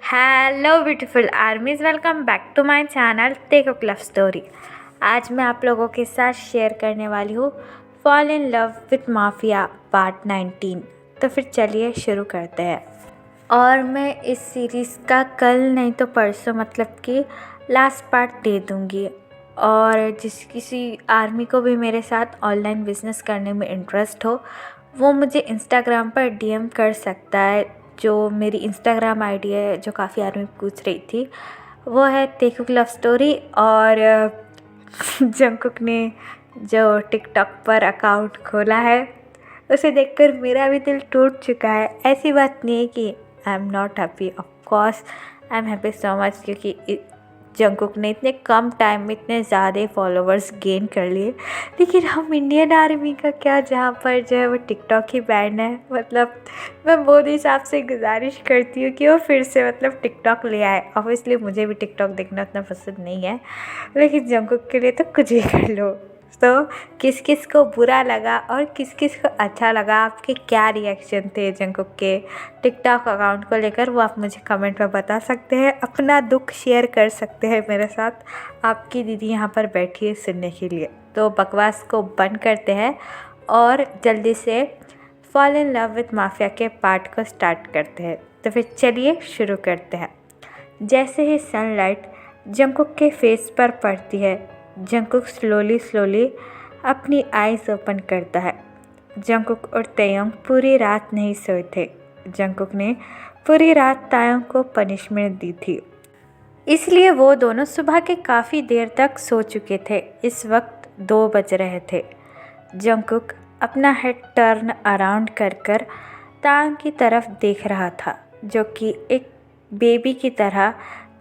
Hello beautiful armies, welcome back to my channel tech love story. आज मैं आप लोगों के साथ शेयर करने वाली हूँ fall in love with mafia part 19। तो फिर चलिए शुरू करते हैं। और मैं इस सीरीज़ का कल नहीं तो परसों मतलब कि लास्ट पार्ट दे दूँगी। और किसी आर्मी को भी मेरे साथ ऑनलाइन बिजनेस करने में इंटरेस्ट हो वो मुझे इंस्टाग्राम पर डीएम कर सकता है। जो मेरी इंस्टाग्राम आईडी है, जो काफ़ी आर्मी पूछ रही थी, वो है टेक लव स्टोरी। और जंगकुक ने जो टिकटॉक पर अकाउंट खोला है उसे देखकर मेरा भी दिल टूट चुका है। ऐसी बात नहीं है कि I am not happy, of course I am happy so much, क्योंकि जंगकुक ने इतने कम टाइम में इतने ज़्यादा फॉलोअर्स गेन कर लिए। लेकिन हम इंडियन आर्मी का क्या, जहाँ पर जो है वो टिकटॉक ही बैन है। मतलब मैं मोदी साहब से गुजारिश करती हूँ कि वो फिर से मतलब टिकटॉक ले आए। ऑब्वियसली मुझे भी टिकटॉक देखना उतना पसंद नहीं है, लेकिन जंगकुक के लिए तो कुछ भी कर लो। तो किस किस को बुरा लगा और किस किस को अच्छा लगा, आपके क्या रिएक्शन थे जंगकुक के टिकटॉक अकाउंट को लेकर, वो आप मुझे कमेंट में बता सकते हैं। अपना दुख शेयर कर सकते हैं मेरे साथ। आपकी दीदी यहाँ पर बैठी है सुनने के लिए। तो बकवास को बंद करते हैं और जल्दी से fall in love with mafia के पार्ट को स्टार्ट करते हैं। तो फिर चलिए शुरू करते हैं। जैसे ही सनलाइट जंगकुक के फेस पर पड़ती है, जंगकुक स्लोली अपनी आइज़ ओपन करता है। जंगकुक और तायोंग पूरी रात नहीं सोए थे। जंगकुक ने पूरी रात तायोंग को पनिशमेंट दी थी, इसलिए वो दोनों सुबह के काफ़ी देर तक सो चुके थे। इस वक्त 2 बज रहे थे। जंगकुक अपना हेड टर्न अराउंड कर तायोंग की तरफ देख रहा था, जो कि एक बेबी की तरह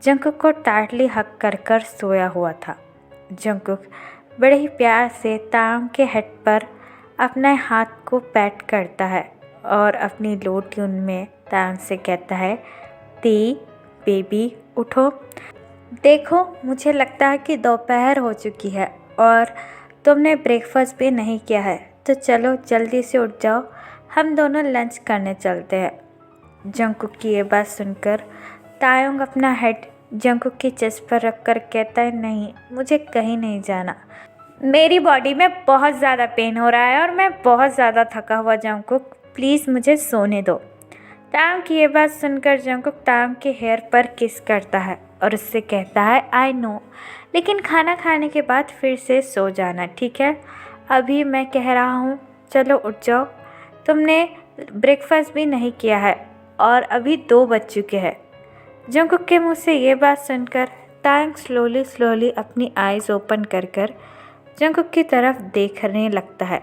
जंगकुक को टाइटली हक कर सोया हुआ था। जंगकुक बड़े ही प्यार से तायोंग के हेड पर अपने हाथ को पैट करता है और अपनी लो ट्यून में तायोंग से कहता है, ती बेबी उठो। देखो, मुझे लगता है कि दोपहर हो चुकी है और तुमने ब्रेकफास्ट भी नहीं किया है, तो चलो जल्दी से उठ जाओ, हम दोनों लंच करने चलते हैं। जंगकुक की ये बात सुनकर तायोंग अपना हेड जंगकुक की चेस्ट पर रखकर कहता है, नहीं, मुझे कहीं नहीं जाना। मेरी बॉडी में बहुत ज़्यादा पेन हो रहा है और मैं बहुत ज़्यादा थका हुआ। जंगकुक प्लीज़ मुझे सोने दो। तायोंग की ये बात सुनकर जंगकुक तायोंग के हेयर पर किस करता है और उससे कहता है, आई नो, लेकिन खाना खाने के बाद फिर से सो जाना, ठीक है? अभी मैं कह रहा हूँ, चलो उठ जाओ। तुमने ब्रेकफास्ट भी नहीं किया है और अभी 2 बज चुके हैं। जंगकुक के मुंह से ये बात सुनकर तायोंग स्लोली अपनी आइज़ ओपन कर जंगकुक की तरफ देखने लगता है।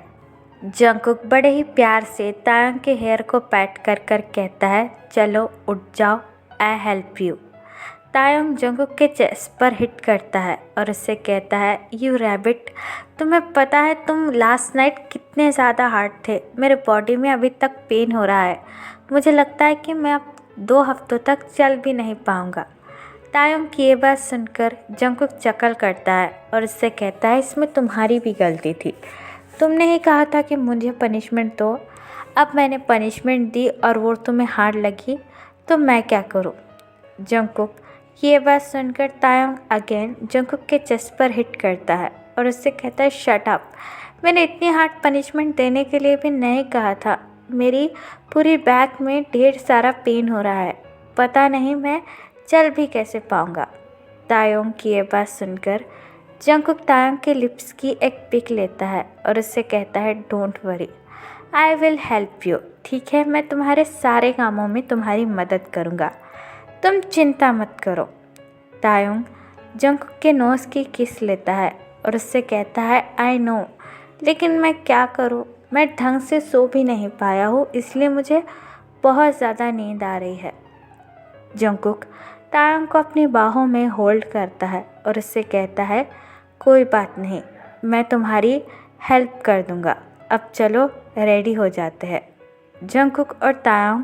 जंगकुक बड़े ही प्यार से तायोंग के हेयर को पैट कर कहता है, चलो उठ जाओ, आई हेल्प यू। तायोंग जंगकुक के चेस्ट पर हिट करता है और उससे कहता है, यू रैबिट, तुम्हें पता है तुम लास्ट नाइट कितने ज़्यादा हार्ड थे। मेरे बॉडी में अभी तक पेन हो रहा है। मुझे लगता है कि मैं अब 2 हफ्तों तक चल भी नहीं पाऊँगा। तायोंग की ये बात सुनकर जंगकुक चकल करता है और उससे कहता है, इसमें तुम्हारी भी गलती थी। तुमने ही कहा था कि मुझे पनिशमेंट दो। अब मैंने पनिशमेंट दी और वो तुम्हें हार्ड लगी, तो मैं क्या करूं? जंगकुक की ये बात सुनकर तायोंग अगेन जंगकुक के चेस्ट पर हिट करता है और उससे कहता है, शट अप। मैंने इतनी हार्ड पनिशमेंट देने के लिए भी नहीं कहा था। मेरी पूरी बैक में ढेर सारा पेन हो रहा है, पता नहीं मैं चल भी कैसे पाऊँगा। तायोंग की ये बात सुनकर जंगकुक तायोंग के लिप्स की एक पिक लेता है और उससे कहता है, don't worry, I will help you, ठीक है? मैं तुम्हारे सारे कामों में तुम्हारी मदद करूँगा, तुम चिंता मत करो। तायोंग जंगकुक के नोज़ की किस लेता है और उससे कहता है, आई नो, लेकिन मैं क्या करूँ, मैं ढंग से सो भी नहीं पाया हूँ, इसलिए मुझे बहुत ज़्यादा नींद आ रही है। जंगकुक तायोंग को अपनी बाहों में होल्ड करता है और उससे कहता है, कोई बात नहीं, मैं तुम्हारी हेल्प कर दूंगा। अब चलो रेडी हो जाते हैं। जंगकुक और तायोंग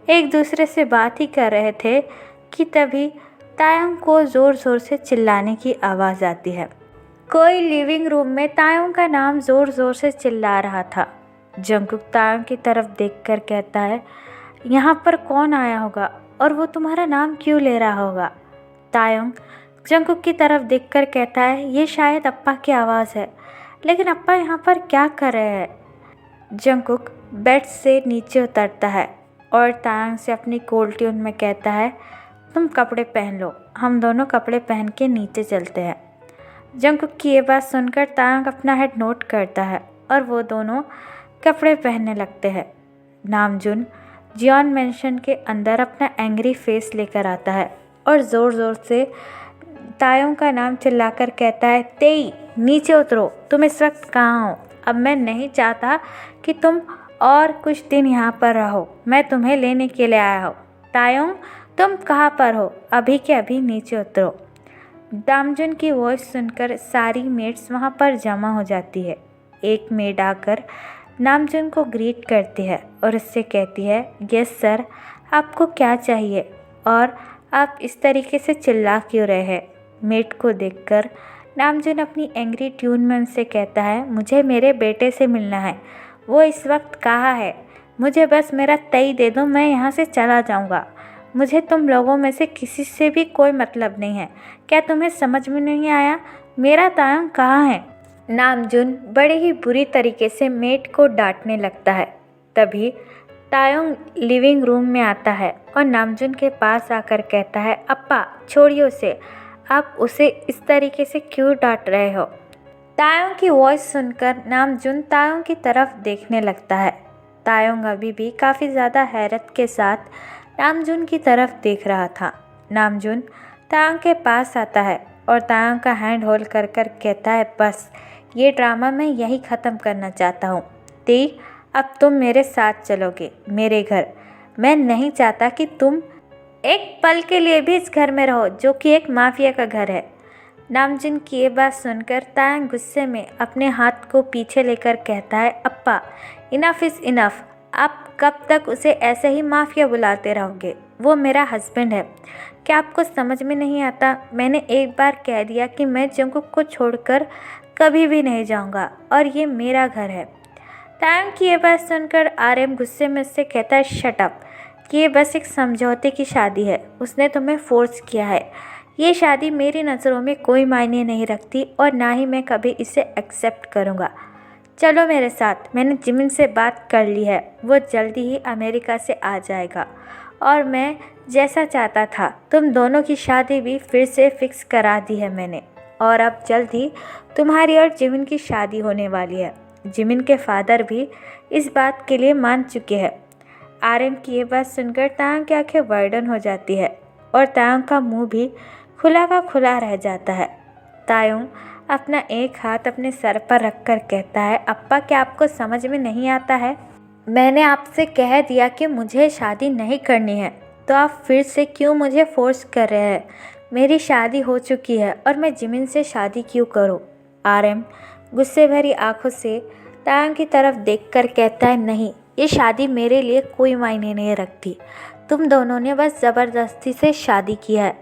एक दूसरे से बात ही कर रहे थे कि तभी तायोंग को ज़ोर से चिल्लाने की आवाज़ आती है। कोई लिविंग रूम में तायोंग का नाम ज़ोर से चिल्ला रहा था। जंगकुक तायोंग की तरफ देखकर कहता है, यहाँ पर कौन आया होगा? और वो तुम्हारा नाम क्यों ले रहा होगा? तायोंग जंगकुक की तरफ देखकर कहता है, ये शायद अप्पा की आवाज़ है, लेकिन अप्पा यहाँ पर क्या कर रहे हैं? जंगकुक बेड से नीचे उतरता है और तायांग से अपनी कोल्ड ट्यून में कहता है, तुम कपड़े पहन लो, हम दोनों कपड़े पहन के नीचे चलते हैं। जंगकुक की ये बात सुनकर तायांग अपना हेड नोट करता है और वो दोनों कपड़े पहनने लगते हैं। नामजुन जियोन मेंशन के अंदर अपना एंग्री फेस लेकर आता है और ज़ोर ज़ोर से तायोंग का नाम चिल्लाकर कहता है, तेई नीचे उतरो, तुम इस वक्त कहाँ हो? अब मैं नहीं चाहता कि तुम और कुछ दिन यहाँ पर रहो, मैं तुम्हें लेने के लिए आया हूँ। तायोंग तुम कहाँ पर हो? अभी के अभी नीचे उतरो। नामजुन की वॉइस सुनकर सारी मेड्स वहाँ पर जमा हो जाती है। एक मेड आकर नामजुन को ग्रीट करती है और उससे कहती है, यस सर, आपको क्या चाहिए और आप इस तरीके से चिल्ला क्यों रहे हैं? मेड को देखकर नामजुन अपनी एंग्री ट्यून में उनसे कहता है, मुझे मेरे बेटे से मिलना है, वो इस वक्त कहाँ है? मुझे बस मेरा तई दे दो, मैं यहाँ से चला जाऊँगा। मुझे तुम लोगों में से किसी से भी कोई मतलब नहीं है। क्या तुम्हें समझ में नहीं आया? मेरा तायोंग कहाँ है? नामजुन बड़े ही बुरी तरीके से मेड को डांटने लगता है। तभी तायोंग लिविंग रूम में आता है और नामजुन के पास आकर कहता है, अप्पा छोड़िए उसे, आप उसे इस तरीके से क्यों डांट रहे हो? तायोंग की वॉइस सुनकर नामजुन तायोंग की तरफ देखने लगता है। तायोंग अभी भी काफ़ी ज़्यादा हैरत के साथ नामजुन की तरफ देख रहा था। नामजुन तायोंग के पास आता है और तायोंग का हैंड होल्ड कर कर कहता है, बस ये ड्रामा मैं यही ख़त्म करना चाहता हूँ। ती अब तुम मेरे साथ चलोगे मेरे घर। मैं नहीं चाहता कि तुम एक पल के लिए भी इस घर में रहो, जो कि एक माफिया का घर है। नामजुन की ये बात सुनकर तायांग गुस्से में अपने हाथ को पीछे लेकर कहता है, अप्पा इनफ इज़ इनफ, आप कब तक उसे ऐसे ही माफिया बुलाते रहोगे? वो मेरा हस्बैंड है। क्या आपको समझ में नहीं आता? मैंने एक बार कह दिया कि मैं जंगकुक को छोड़कर कभी भी नहीं जाऊंगा और ये मेरा घर है। तायांग की ये बात सुनकर आर्यन गुस्से में उससे कहता है, शट अप, ये बस एक समझौते की शादी है, उसने तुम्हें फोर्स किया है। ये शादी मेरी नज़रों में कोई मायने नहीं रखती और ना ही मैं कभी इसे एक्सेप्ट करूँगा। चलो मेरे साथ, मैंने जिमिन से बात कर ली है, वो जल्दी ही अमेरिका से आ जाएगा और मैं जैसा चाहता था तुम दोनों की शादी भी फिर से फिक्स करा दी है मैंने, और अब जल्द ही तुम्हारी और जिमिन की शादी होने वाली है। जिमिन के फादर भी इस बात के लिए मान चुके हैं। आर्यन की ये बात सुनकर तायांग की आंखें वाइडन हो जाती है और तायांग का मुंह भी खुला का खुला रह जाता है। तायांग अपना एक हाथ अपने सर पर रखकर कहता है, अप्पा क्या आपको समझ में नहीं आता है? मैंने आपसे कह दिया कि मुझे शादी नहीं करनी है, तो आप फिर से क्यों मुझे फोर्स कर रहे हैं? मेरी शादी हो चुकी है और मैं जिमिन से शादी क्यों करूं? आर्यन गुस्से भरी आंखों से तायांग की तरफ देखकर कहता है, नहीं, ये शादी मेरे लिए कोई मायने नहीं रखती। तुम दोनों ने बस ज़बरदस्ती से शादी की है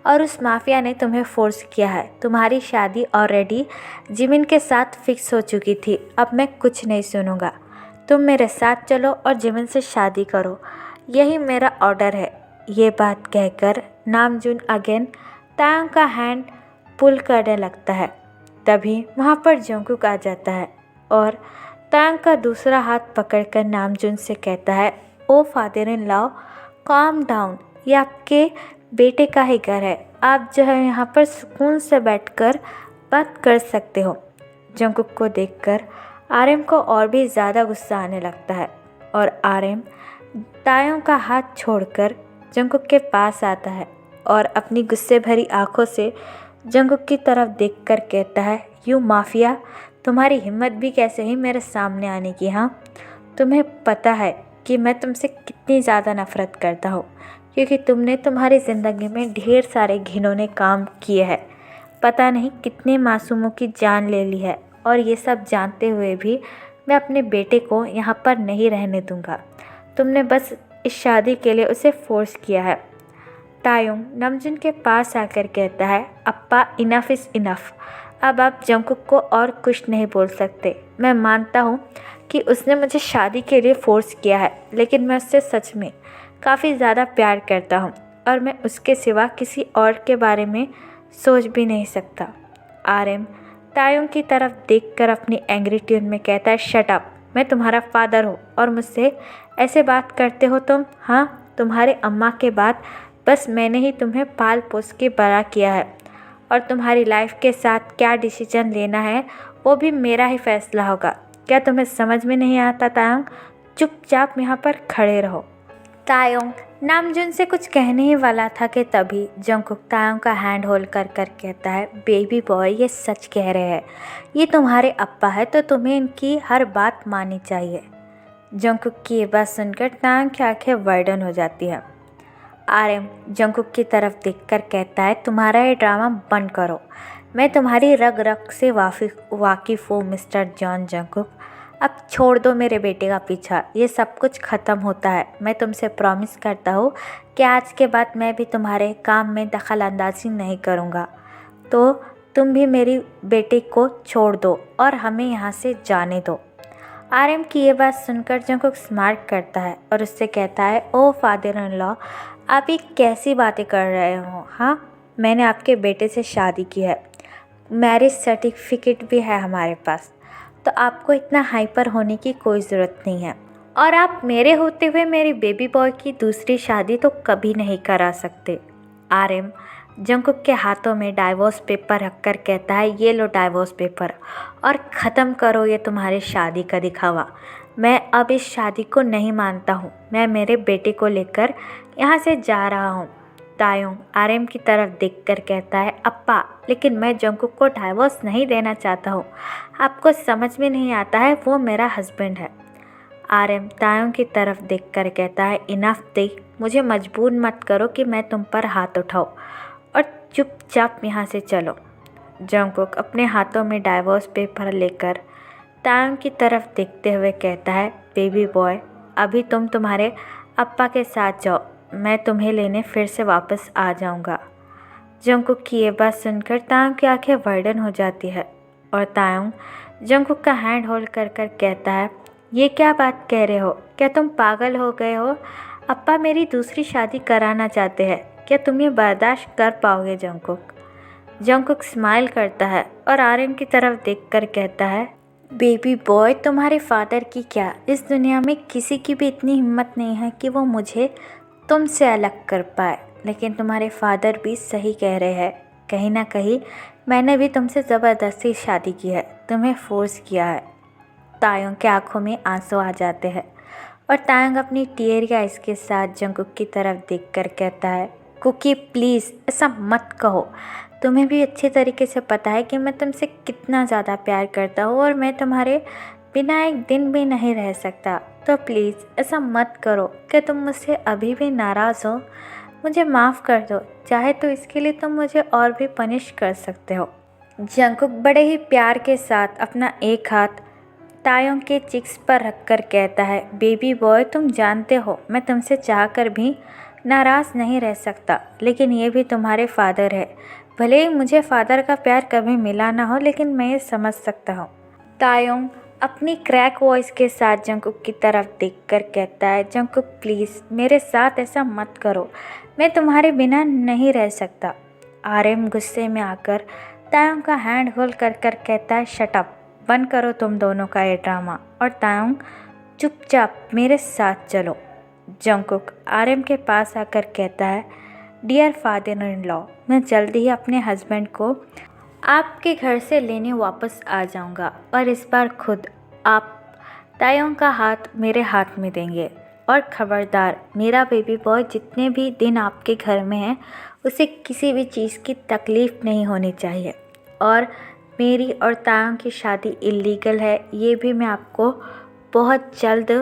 और उस माफिया ने तुम्हें फोर्स किया है। तुम्हारी शादी ऑलरेडी जिमिन के साथ फिक्स हो चुकी थी। अब मैं कुछ नहीं सुनूंगा। तुम मेरे साथ चलो और जिमिन से शादी करो, यही मेरा ऑर्डर है। ये बात कहकर नामजुन अगेन तायांग का हैंड पुल करने लगता है। तभी वहाँ पर जंगकुक आ जाता है और तायांग का दूसरा हाथ पकड़कर नामजुन से कहता है, oh father in law, calm down, ये आपके बेटे का ही घर है, आप जो है यहाँ पर सुकून से बैठकर बात कर सकते हो। जंगकुक को देखकर आर्यन को और भी ज़्यादा गुस्सा आने लगता है और आर्यन तायांग का हाथ छोड़कर जंगकुक के पास आता है और अपनी गुस्से भरी आंखों से जंगकुक की तरफ देखकर कहता है, यू माफिया, तुम्हारी हिम्मत भी कैसे ही मेरे सामने आने की? हाँ, तुम्हें पता है कि मैं तुमसे कितनी ज़्यादा नफ़रत करता हूँ, क्योंकि तुमने तुम्हारी ज़िंदगी में ढेर सारे घिनौने काम किए हैं। पता नहीं कितने मासूमों की जान ले ली है, और ये सब जानते हुए भी मैं अपने बेटे को यहाँ पर नहीं रहने दूँगा। तुमने बस इस शादी के लिए उसे फोर्स किया है। तायांग नामजुन के पास आकर कहता है, अप्पा इनफ इज़ इनफ, अब आप जंगकुक को और कुछ नहीं बोल सकते। मैं मानता हूँ कि उसने मुझे शादी के लिए फ़ोर्स किया है, लेकिन मैं उससे सच में काफ़ी ज़्यादा प्यार करता हूँ और मैं उसके सिवा किसी और के बारे में सोच भी नहीं सकता। आर्यन तायोंग की तरफ देखकर अपनी एंग्री ट्यून में कहता है, शट अप, मैं तुम्हारा फादर हूँ और मुझसे ऐसे बात करते हो तुम? हाँ, तुम्हारे अम्मा के बाद बस मैंने ही तुम्हें पाल पोस के बड़ा किया है और तुम्हारी लाइफ के साथ क्या डिसीजन लेना है वो भी मेरा ही फैसला होगा। क्या तुम्हें समझ में नहीं आता तायोंग? चुपचाप यहाँ पर खड़े रहो। तायोंग नामजुन से कुछ कहने ही वाला था कि तभी जंगकुक तायोंग का हैंड होल्ड कर कर कहता है, बेबी बॉय ये सच कह रहे हैं, ये तुम्हारे अप्पा है तो तुम्हें इनकी हर बात माननी चाहिए। जंगकुक की ये बात सुनकर तायोंग की आंखें वाइडन हो जाती है। आर्यन जंगकुक की तरफ देखकर कहता है, तुम्हारा ये ड्रामा बंद करो, मैं तुम्हारी रग रग से वाकिफ़ हूँ मिस्टर जॉन जंगकुक। अब छोड़ दो मेरे बेटे का पीछा, ये सब कुछ ख़त्म होता है। मैं तुमसे प्रॉमिस करता हूँ कि आज के बाद मैं भी तुम्हारे काम में दखल अंदाजी नहीं करूँगा। तो तुम भी मेरी बेटे को छोड़ दो और हमें यहाँ से जाने दो। आर्यन की ये बात सुनकर जंगकुक स्मार्ट करता है और उससे कहता है, ओ फादर इन लॉ, आप ये कैसी बातें कर रहे हो? हाँ, मैंने आपके बेटे से शादी की है, मैरिज सर्टिफिकेट भी है हमारे पास, तो आपको इतना हाइपर होने की कोई ज़रूरत नहीं है। और आप मेरे होते हुए मेरी बेबी बॉय की दूसरी शादी तो कभी नहीं करा सकते। आर्यन जंगकुक के हाथों में डाइवोर्स पेपर रखकर कहता है, ये लो डाइवोर्स पेपर और ख़त्म करो ये तुम्हारी शादी का दिखावा। मैं अब इस शादी को नहीं मानता हूँ, मैं मेरे बेटे को लेकर यहाँ से जा रहा हूँ। तायोंग आर्यन की तरफ देखकर कहता है, अप्पा, लेकिन मैं जंगकुक को डाइवोर्स नहीं देना चाहता हूँ, आपको समझ में नहीं आता है, वो मेरा हस्बैंड है। आर्यन तायोंग की तरफ देखकर कहता है, इनफ देख, मुझे मजबूर मत करो कि मैं तुम पर हाथ उठाऊँ और चुपचाप यहाँ से चलो। जंगकुक अपने हाथों में डाइवोर्स पेपर लेकर तायोंग की तरफ देखते हुए कहता है, बेबी बॉय, अभी तुम तुम्हारे अप्पा के साथ जाओ, मैं तुम्हें लेने फिर से वापस आ जाऊंगा। जंगकुक की ये बात सुनकर तायोंग की आंखें वाइडन हो जाती है और तायोंग जंगकुक का हैंड होल्ड कर कर कहता है, ये क्या बात कह रहे हो? क्या तुम पागल हो गए हो? अप्पा मेरी दूसरी शादी कराना चाहते हैं, क्या तुम ये बर्दाश्त कर पाओगे? जंगकुक स्माइल करता है और आर्यन की तरफ देखकर कहता है, बेबी बॉय, तुम्हारे फादर की क्या, इस दुनिया में किसी की भी इतनी हिम्मत नहीं है कि वो मुझे तुमसे अलग कर पाए। लेकिन तुम्हारे फादर भी सही कह रहे हैं, कहीं ना कहीं मैंने भी तुमसे ज़बरदस्ती शादी की है, तुम्हें फोर्स किया है। तायोंग के आंखों में आंसू आ जाते हैं और तायोंग अपनी टीयरी आइज के साथ जंगकुक की तरफ देखकर कहता है, कुकी प्लीज़ ऐसा मत कहो, तुम्हें भी अच्छे तरीके से पता है कि मैं तुमसे कितना ज़्यादा प्यार करता हूँ और मैं तुम्हारे बिना एक दिन भी नहीं रह सकता, तो प्लीज़ ऐसा मत करो। क्या तुम मुझसे अभी भी नाराज़ हो? मुझे माफ़ कर दो, चाहे तो इसके लिए तुम मुझे और भी पनिश कर सकते हो। जंगकुक बड़े ही प्यार के साथ अपना एक हाथ तायोंग के चिक्स पर रखकर कहता है, बेबी बॉय, तुम जानते हो मैं तुमसे चाहकर भी नाराज़ नहीं रह सकता, लेकिन ये भी तुम्हारे फादर है। भले ही मुझे फादर का प्यार कभी मिला ना हो, लेकिन मैं ये समझ सकता हूँ। तायोंग अपनी क्रैक वॉइस के साथ जंगकुक की तरफ देखकर कहता है, जंगकुक प्लीज़ मेरे साथ ऐसा मत करो, मैं तुम्हारे बिना नहीं रह सकता। आर्यन गुस्से में आकर तायोंग का हैंड होल्ड कर कर कहता है, शट अप, बंद करो तुम दोनों का ये ड्रामा और तायोंग चुपचाप मेरे साथ चलो। जंगकुक आर्यन के पास आकर कहता है, डियर फादर इन लॉ, मैं जल्दी ही अपने हस्बैंड को आपके घर से लेने वापस आ जाऊंगा और इस बार खुद आप तायोंग का हाथ मेरे हाथ में देंगे। और ख़बरदार, मेरा बेबी बॉय जितने भी दिन आपके घर में है उसे किसी भी चीज़ की तकलीफ़ नहीं होनी चाहिए। और मेरी और तायोंग की शादी इलीगल है, ये भी मैं आपको बहुत जल्द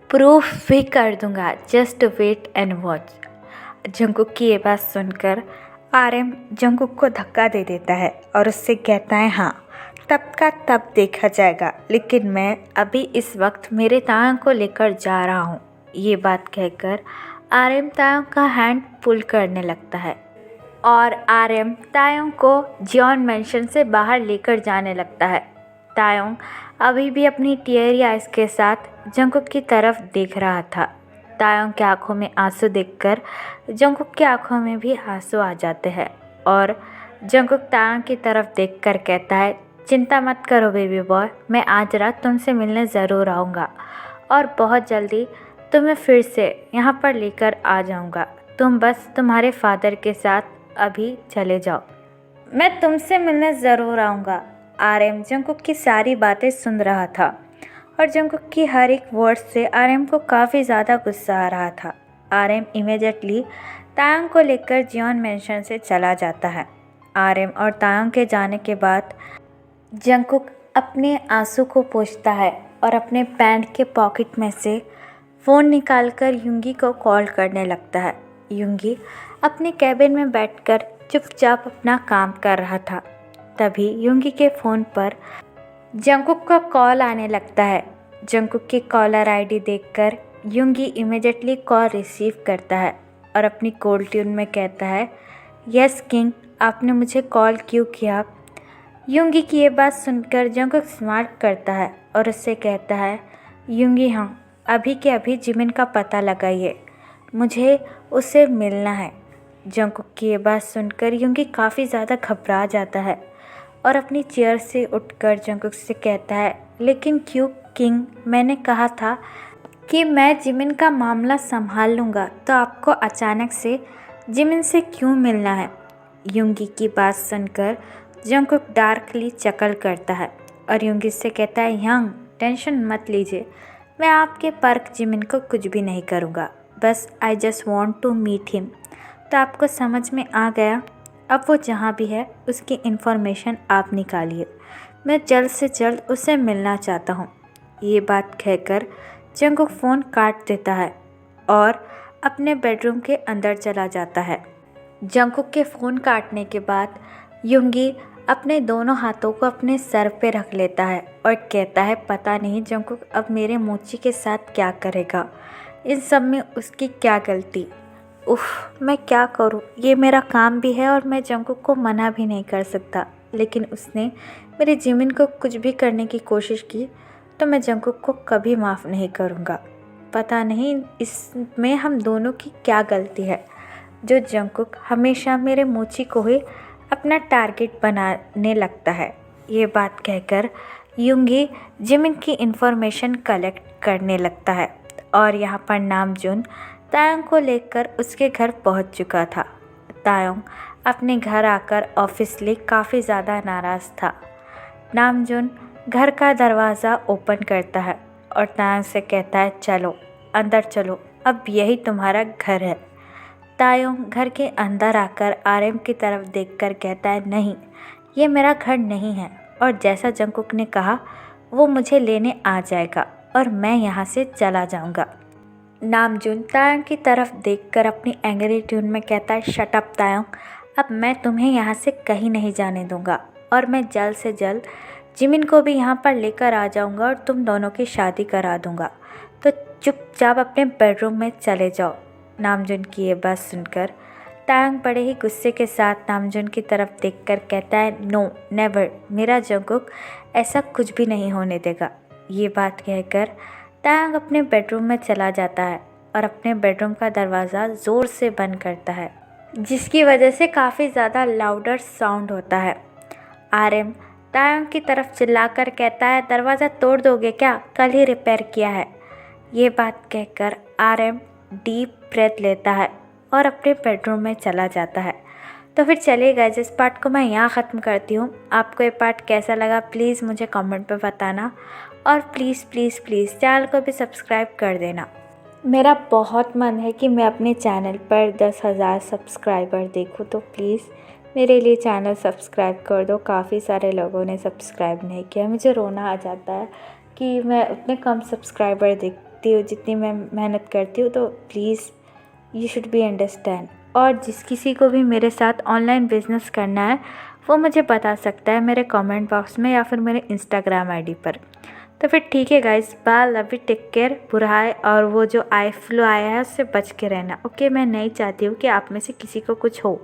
प्रूफ भी कर दूंगा। Just wait and watch. Jungkook की ये बात सुनकर आर्यन जंगकुक को धक्का दे देता है और उससे कहता है, हाँ, तब का तब देखा जाएगा, लेकिन मैं अभी इस वक्त मेरे तायोंग को लेकर जा रहा हूँ। ये बात कहकर आर्यन तायोंग का हैंड पुल करने लगता है और आर्यन तायोंग को जॉन मैंशन से बाहर लेकर जाने लगता है। तायोंग अभी भी अपनी टीयरी आइज के साथ जंगकुक की तरफ देख रहा था। तायोंग की आंखों में आंसू देखकर जंगकुक की आंखों में भी आंसू आ जाते हैं और जंगकुक तायोंग की तरफ देखकर कहता है, चिंता मत करो बेबी बॉय, मैं आज रात तुमसे मिलने ज़रूर आऊँगा और बहुत जल्दी तुम्हें फिर से यहाँ पर लेकर आ जाऊँगा। तुम बस तुम्हारे फादर के साथ अभी चले जाओ, मैं तुमसे मिलने ज़रूर आऊँगा। आरएम जंगकुक की सारी बातें सुन रहा था और जंगकुक की हर एक वर्ड से आरएम को काफ़ी ज़्यादा गुस्सा आ रहा था। आरएम इमीडिएटली तायोंग को लेकर जियोन मेंशन से चला जाता है। आरएम और तायोंग के जाने के बाद जंगकुक अपने आंसू को पोंछता है और अपने पैंट के पॉकेट में से फ़ोन निकालकर युंगी को कॉल करने लगता है। युंगी अपने कैबिन में बैठकर चुपचाप अपना काम कर रहा था। तभी युंगी के फ़ोन पर जंगकुक का कॉल आने लगता है। जंगकुक की कॉलर आईडी देखकर युंगी इमीडिएटली कॉल रिसीव करता है और अपनी कोल्ड ट्यून में कहता है, यस किंग, आपने मुझे कॉल क्यों किया? युंगी की ये बात सुनकर जंगकुक स्माइल करता है और उससे कहता है, युंगी हाँ, अभी के अभी जिमिन का पता लगाइए, मुझे उससे मिलना है। जंगकुक की ये बात सुनकर युंगी काफ़ी ज़्यादा घबरा जाता है और अपनी चेयर से उठकर जंगकुक से कहता है, लेकिन क्यों किंग, मैंने कहा था कि मैं जिमिन का मामला संभाल लूँगा, तो आपको अचानक से जिमिन से क्यों मिलना है? युंगी की बात सुनकर जंगकुक डार्कली चकल करता है और युंगी से कहता है, यंग, टेंशन मत लीजिए, मैं आपके पर्क जिमिन को कुछ भी नहीं करूँगा, बस I just want to meet him. तो आपको समझ में आ गया, अब वो जहाँ भी है उसकी इन्फॉर्मेशन आप निकालिए, मैं जल्द से जल्द उससे मिलना चाहता हूँ। ये बात कहकर जंगकुक फ़ोन काट देता है और अपने बेडरूम के अंदर चला जाता है। जंगकुक के फ़ोन काटने के बाद युंगी अपने दोनों हाथों को अपने सर पे रख लेता है और कहता है, पता नहीं जंगकुक अब मेरे मोची के साथ क्या करेगा, इन सब में उसकी क्या गलती। उफ़, मैं क्या करूँ, ये मेरा काम भी है और मैं जंगकुक को मना भी नहीं कर सकता, लेकिन उसने मेरे जिमिन को कुछ भी करने की कोशिश की तो मैं जंगकुक को कभी माफ़ नहीं करूँगा। पता नहीं इसमें हम दोनों की क्या गलती है, जो जंगकुक हमेशा मेरे मोची को ही अपना टारगेट बनाने लगता है। ये बात कहकर युंगी जिमिन की इन्फॉर्मेशन कलेक्ट करने लगता है और यहाँ पर नामजून तायोंग को लेकर उसके घर पहुँच चुका था। तायोंग अपने घर आकर ऑफिसली काफ़ी ज़्यादा नाराज़ था। नामजून घर का दरवाज़ा ओपन करता है और तायोंग से कहता है, चलो अंदर चलो, अब यही तुम्हारा घर है। तायोंग घर के अंदर आकर आरएम की तरफ देखकर कहता है, नहीं, ये मेरा घर नहीं है और जैसा जंगकुक ने कहा वो मुझे लेने आ जाएगा और मैं यहाँ से चला जाऊँगा। नामजून तायोंग की तरफ देखकर अपनी एंग्री ट्यून में कहता है, शट अप तायोंग, अब मैं तुम्हें यहाँ से कहीं नहीं जाने दूँगा और मैं जल्द से जल्द जिमिन को भी यहाँ पर लेकर आ जाऊँगा और तुम दोनों की शादी करा दूँगा, तो चुपचाप अपने बेडरूम में चले जाओ। नामजून की ये बात सुनकर तायोंग बड़े ही गुस्से के साथ नामजून की तरफ देखकर कहता है, नो नेवर, मेरा जंगकुक ऐसा कुछ भी नहीं होने देगा। ये बात कहकर तायोंग अपने बेडरूम में चला जाता है और अपने बेडरूम का दरवाज़ा ज़ोर से बंद करता है, जिसकी वजह से काफ़ी ज़्यादा लाउडर साउंड होता है। आरएम तायोंग की तरफ चिल्लाकर कहता है, दरवाज़ा तोड़ दोगे क्या, कल ही रिपेयर किया है। ये बात कहकर आरएम डीप ब्रेथ लेता है और अपने बेडरूम में चला जाता है। तो फिर चलिए गाइस, इस पार्ट को मैं यहाँ ख़त्म करती हूँ। आपको ये पार्ट कैसा लगा प्लीज़ मुझे कमेंट पे बताना और प्लीज़ प्लीज़ प्लीज़ चैनल को भी सब्सक्राइब कर देना। मेरा बहुत मन है कि मैं अपने चैनल पर 10,000 सब्सक्राइबर देखूँ, तो प्लीज़ मेरे लिए चैनल सब्सक्राइब कर दो। काफ़ी सारे लोगों ने सब्सक्राइब नहीं किया, मुझे रोना आ जाता है कि मैं उतने कम सब्सक्राइबर देखती हूँ जितनी मैं मेहनत करती हूँ। तो please you should be understand. और जिस किसी को भी मेरे साथ ऑनलाइन बिजनेस करना है वो मुझे बता सकता है मेरे कमेंट बॉक्स में या फिर मेरे इंस्टाग्राम आईडी पर। तो फिर ठीक है guys, bye, love you, take care, बुरा है और वो जो आई फ्लू आया है उससे बच के रहना। ओके, मैं नहीं चाहती हूँ कि आप में से किसी को कुछ हो।